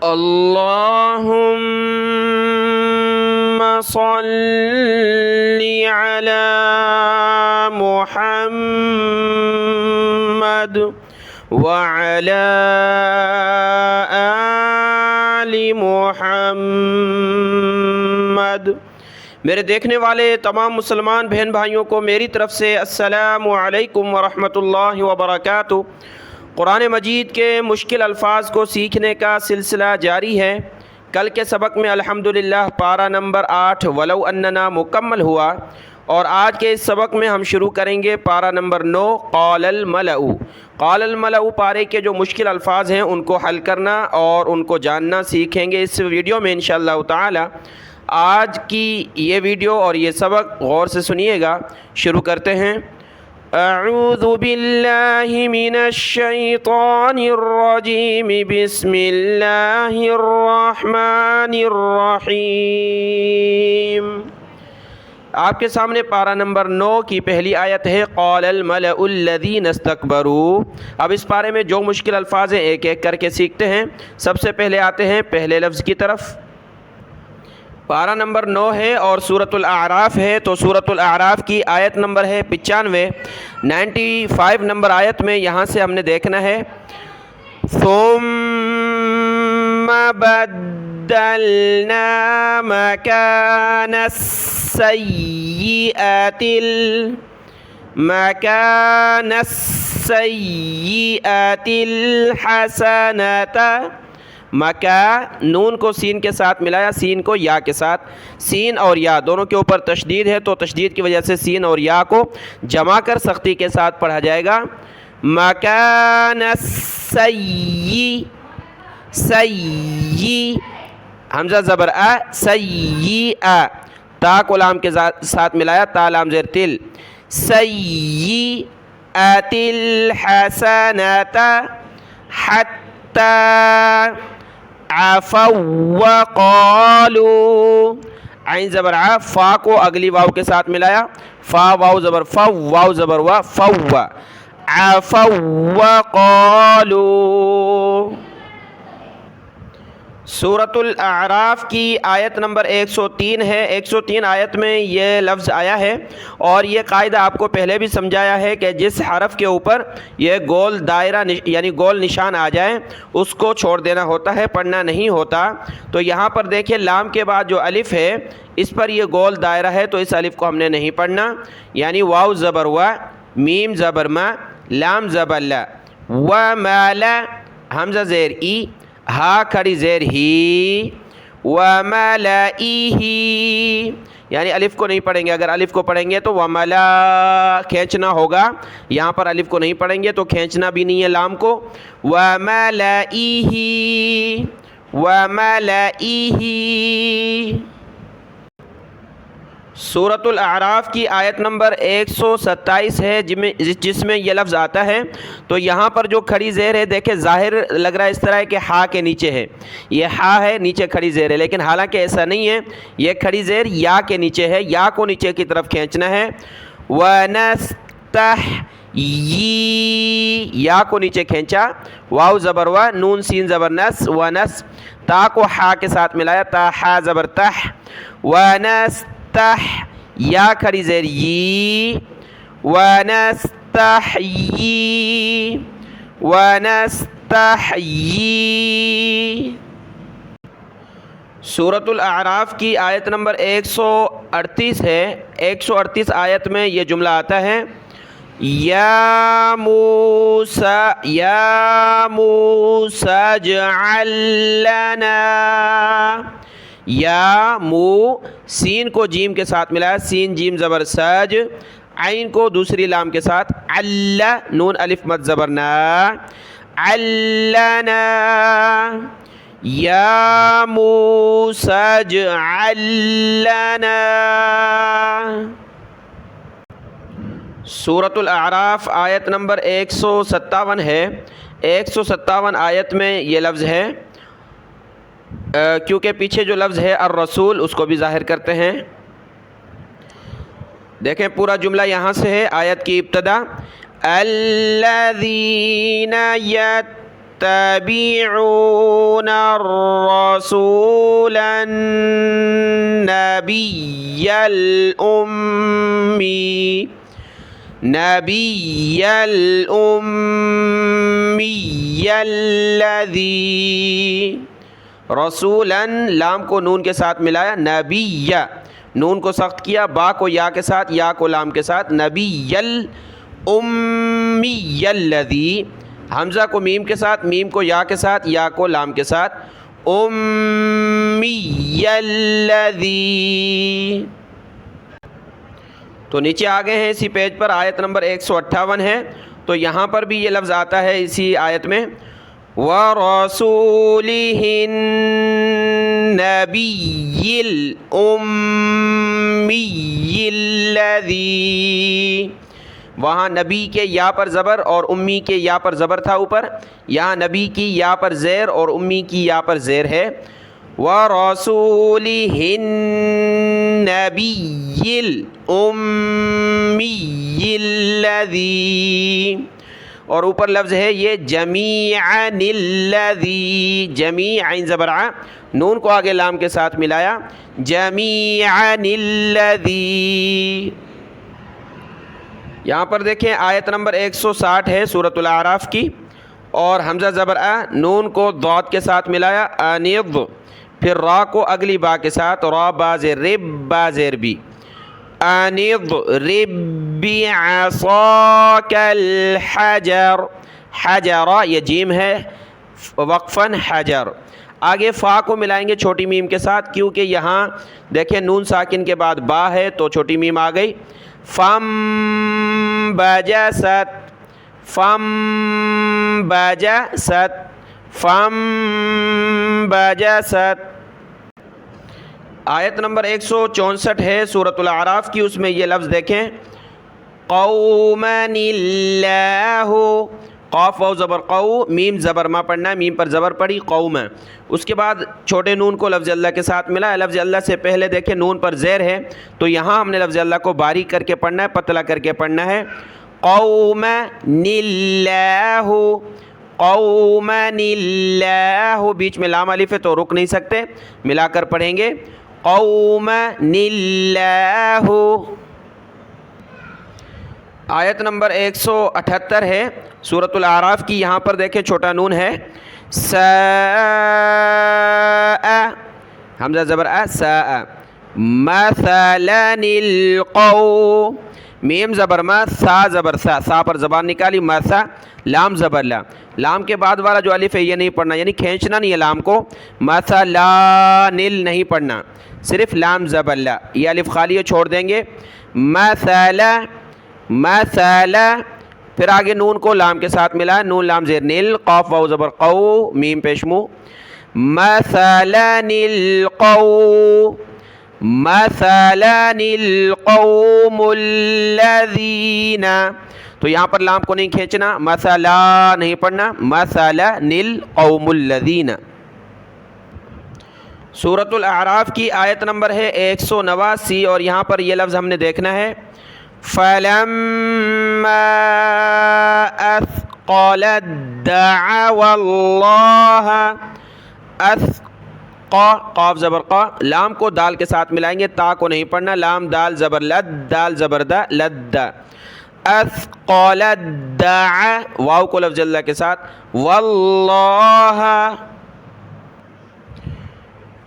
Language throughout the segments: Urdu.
اللهم صل على محمد وعلى آل محمد۔ میرے دیکھنے والے تمام مسلمان بہن بھائیوں کو میری طرف سے السلام علیکم ورحمۃ اللہ وبرکاتہ۔ قرآن مجید کے مشکل الفاظ کو سیکھنے کا سلسلہ جاری ہے۔ کل کے سبق میں الحمدللہ پارہ نمبر 8 ولو اننا مکمل ہوا، اور آج کے اس سبق میں ہم شروع کریں گے پارہ نمبر 9 قال الملأ۔ قال الملأ پارے کے جو مشکل الفاظ ہیں ان کو حل کرنا اور ان کو جاننا سیکھیں گے اس ویڈیو میں انشاءاللہ تعالی۔ آج کی یہ ویڈیو اور یہ سبق غور سے سنیے گا۔ شروع کرتے ہیں۔ اعوذ باللہ من الشیطان الرجیم، بسم اللہ الرحمن الرحیم۔ آپ کے سامنے پارہ نمبر 9 کی پہلی آیت ہے قال الملأ الذین استکبروا۔ اب اس پارے میں جو مشکل الفاظ ہیں ایک ایک کر کے سیکھتے ہیں۔ سب سے پہلے آتے ہیں پہلے لفظ کی طرف۔ پارہ نمبر 9 ہے اور سورۃ الاعراف ہے، تو سورۃ الاعراف کی آیت نمبر ہے 95۔ 95 نمبر آیت میں یہاں سے ہم نے دیکھنا ہے ثم بدلنا مکان السیئۃ الحسنۃ۔ مکا نون کو سین کے ساتھ ملایا، سین کو یا کے ساتھ۔ سین اور یا دونوں کے اوپر تشدید ہے، تو تشدید کی وجہ سے سین اور یا کو جمع کر سختی کے ساتھ پڑھا جائے گا۔ مکان السیئ، سیئ حمزہ زبر ا، سیئ تا کو لام کے ساتھ ملایا، تا لام زیر تل، سیئۃ الحسنۃ حتی عفوا وقالوا۔ عین زبر ع، فا کو اگلی واو کے ساتھ ملایا، فا واو زبر فو، واو زبر وا، فو عفوا وقالوا۔ سورۃ الاعراف کی آیت نمبر 103 ہے۔ 103 آیت میں یہ لفظ آیا ہے، اور یہ قاعدہ آپ کو پہلے بھی سمجھایا ہے کہ جس حرف کے اوپر یہ گول دائرہ یعنی گول نشان آ جائے اس کو چھوڑ دینا ہوتا ہے، پڑھنا نہیں ہوتا۔ تو یہاں پر دیکھیں لام کے بعد جو الف ہے اس پر یہ گول دائرہ ہے، تو اس الف کو ہم نے نہیں پڑھنا، یعنی واو زبر و، میم زبر ما، لام زبر لا، ومال حمزہ زیر ای، ہا کھڑی زیر ہی، وملئہ یعنی الف کو نہیں پڑھیں گے۔ اگر الف کو پڑھیں گے تو وملا کھینچنا ہوگا، یہاں پر الف کو نہیں پڑھیں گے تو کھینچنا بھی نہیں ہے لام کو۔ وملئہ، وملئہ۔ سورۃ الاعراف کی آیت نمبر 127 ہے جس میں یہ لفظ آتا ہے، تو یہاں پر جو کھڑی زیر ہے دیکھیں ظاہر لگ رہا ہے اس طرح ہے کہ ہا کے نیچے ہے، یہ ہا ہے نیچے کھڑی زیر ہے، لیکن حالانکہ ایسا نہیں ہے، یہ کھڑی زیر یا کے نیچے ہے، یا کو نیچے کی طرف کھینچنا ہے۔ وَنَسْتَحْيِي، یا کو نیچے کھینچا، واو زبر و، نون سین زبر نس، ونس تا کو ہا کے ساتھ ملایا، تا ہا زبر تح، ونس تح یا کھڑی زیر یی، ونستحیی، ونستحیی۔ سورۃ الاعراف کی آیت نمبر 138 ہے۔ 138 آیت میں یہ جملہ آتا ہے یا موسیٰ، یا موسیٰ اجعل لنا، یا مو سین کو جیم کے ساتھ ملایا، سین جیم زبر سج، عین کو دوسری لام کے ساتھ، اللہ نون الف مد زبر نا، علنا، یا موسیٰ اجعل لنا۔ سورۃ الاعراف آیت نمبر 157 ہے۔ 157 آیت میں یہ لفظ ہے، کیونکہ پیچھے جو لفظ ہے الرسول اس کو بھی ظاہر کرتے ہیں۔ دیکھیں پورا جملہ یہاں سے ہے، آیت کی ابتدا الذین يتبعون الرسول النبي الأمي الذي رسولاً لام کو نون کے ساتھ ملایا، نبی نون کو سخت کیا، با کو یا کے ساتھ، یا کو لام کے ساتھ، نبی الامی الذی، حمزہ کو میم کے ساتھ، میم کو یا کے ساتھ، یا کو لام کے ساتھ، امی الذی۔ تو نیچے آگے ہیں اسی پیج پر، آیت نمبر 158 ہے، تو یہاں پر بھی یہ لفظ آتا ہے اسی آیت میں، وَرَسُولِهِ النَّبِيِّ الْأُمِّيِّ الَّذِي، وہاں نبی کے یا پر زبر اور امی کے یا پر زبر تھا اوپر، یہاں نبی کی یا پر زیر اور امی کی یا پر زیر ہے، وَرَسُولِهِ النَّبِيِّ الْأُمِّيِّ الَّذِي، اور اوپر لفظ ہے یہ جمیعاً الذی، جمیع عین زبر ع، نون کو آگے لام کے ساتھ ملایا، جمیعاً الذی۔ یہاں پر دیکھیں آیت نمبر 160 ہے سورۃ الاعراف کی، اور حمزہ زبر ا، نون کو ضاد کے ساتھ ملایا، انض، پھر را کو اگلی با کے ساتھ، را با زیر رب، با زیر بی، انض رب بعصاک الحجر، حجر یہ جیم ہے وقفاً حجر، آگے فا کو ملائیں گے چھوٹی میم کے ساتھ، کیونکہ یہاں دیکھیں نون ساکن کے بعد با ہے تو چھوٹی میم آ گئی، فم بجست، فم بجست، فم بجست۔ آیت نمبر 164 ہے سورۃ الاعراف کی، اس میں یہ لفظ دیکھیں، قوماً اللہ، قاف واو زبر قو، میم زبر ما پڑھنا ہے، میم پر زبر پڑی، قوم، اس کے بعد چھوٹے نون کو لفظ اللہ کے ساتھ ملا، لفظ اللہ سے پہلے دیکھیں نون پر زیر ہے، تو یہاں ہم نے لفظ اللہ کو باریک کر کے پڑھنا ہے، پتلا کر کے پڑھنا ہے، قوماً اللہ، قوماً اللہ، بیچ میں لام الف ہے تو رک نہیں سکتے، ملا کر پڑھیں گے، قوماً اللہ۔ آیت نمبر 178 ہے سورۃ الاعراف کی، یہاں پر دیکھیں چھوٹا نون ہے، ساء، حمزہ زبر ا، ساء، مثلاً القوم، میم زبر ما، سا زبر سا، سا پر زبان نکالی، مسا، لام زبر لا، لام کے بعد والا جو الف ہے یہ نہیں پڑھنا، یعنی کھینچنا نہیں ہے لام کو، مثلاً نہیں پڑھنا، صرف لام زبر لا، یہ الف خالی ہے چھوڑ دیں گے، مثلا، مثلا، پھر آگے نون کو لام کے ساتھ ملا، نون لام زیر نیل، قاف واو زبر قو، میم پیش مو، مثلا القوم، مثلا القوم الذین، تو یہاں پر لام کو نہیں کھینچنا، مثلا نہیں پڑھنا، مثلا القوم الذین۔ سورۃ الاعراف کی آیت نمبر ہے 189، اور یہاں پر یہ لفظ ہم نے دیکھنا ہے، فَلَمَّا أَثْقَلَتْ دَعَوَا اللَّهَ، قاف زبر قا، لام کو دال کے ساتھ ملائیں گے، تا کو نہیں پڑھنا، لام دال زبر لد، دال زبر دا، لد، اثقلت دع، واو کو لفظ اللہ کے ساتھ، واللہ۔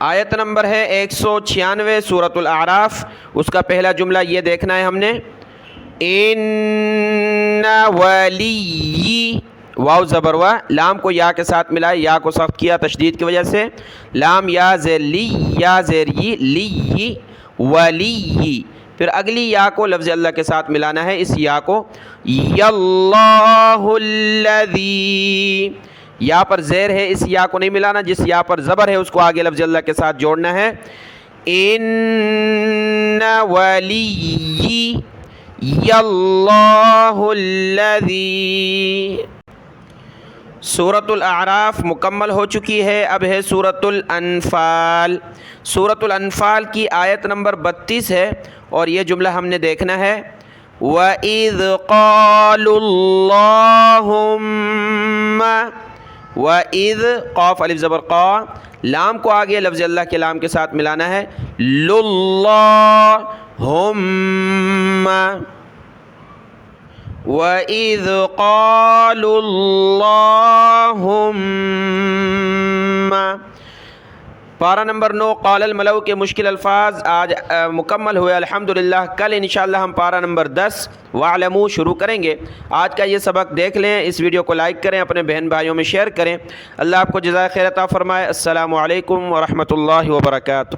آیت نمبر ہے 196 سورۃ الاعراف، اس کا پہلا جملہ یہ دیکھنا ہے ہم نے، ان ولی، واو زبر وا، لام کو یا کے ساتھ ملائے، یا کو سخت کیا تشدید کی وجہ سے، لام یا زیر لی، یا زیر ی، لی ولی، پھر اگلی یا کو لفظ اللہ کے ساتھ ملانا ہے، اس یا کو، یاللہ الذی، یا پر زیر ہے، اس یا کو نہیں ملانا، جس یا پر زبر ہے اس کو آگے لفظ اللہ کے ساتھ جوڑنا ہے، ان ولی یاللہ الذی۔ سورۃ الاعراف مکمل ہو چکی ہے، اب ہے سورۃ الانفال۔ سورۃ الانفال کی آیت نمبر 32 ہے، اور یہ جملہ ہم نے دیکھنا ہے، وَإِذْ قَالُوا اللَّهُمَّ وَإِذْ قاف الف زبر قا، لام کو آگے لفظ اللہ کے لام کے ساتھ ملانا ہے، لُلَّهُمَّ، وَإِذْ قَالُوا اللَّهُمَّ۔ پارہ نمبر 9 قال الملؤ کے مشکل الفاظ آج مکمل ہوئے الحمدللہ۔ کل انشاءاللہ ہم پارہ نمبر 10 وَاعْلَمُوا شروع کریں گے۔ آج کا یہ سبق دیکھ لیں، اس ویڈیو کو لائک کریں، اپنے بہن بھائیوں میں شیئر کریں۔ اللہ آپ کو جزائے خیر عطا فرمائے۔ السلام علیکم ورحمۃ اللہ وبرکاتہ۔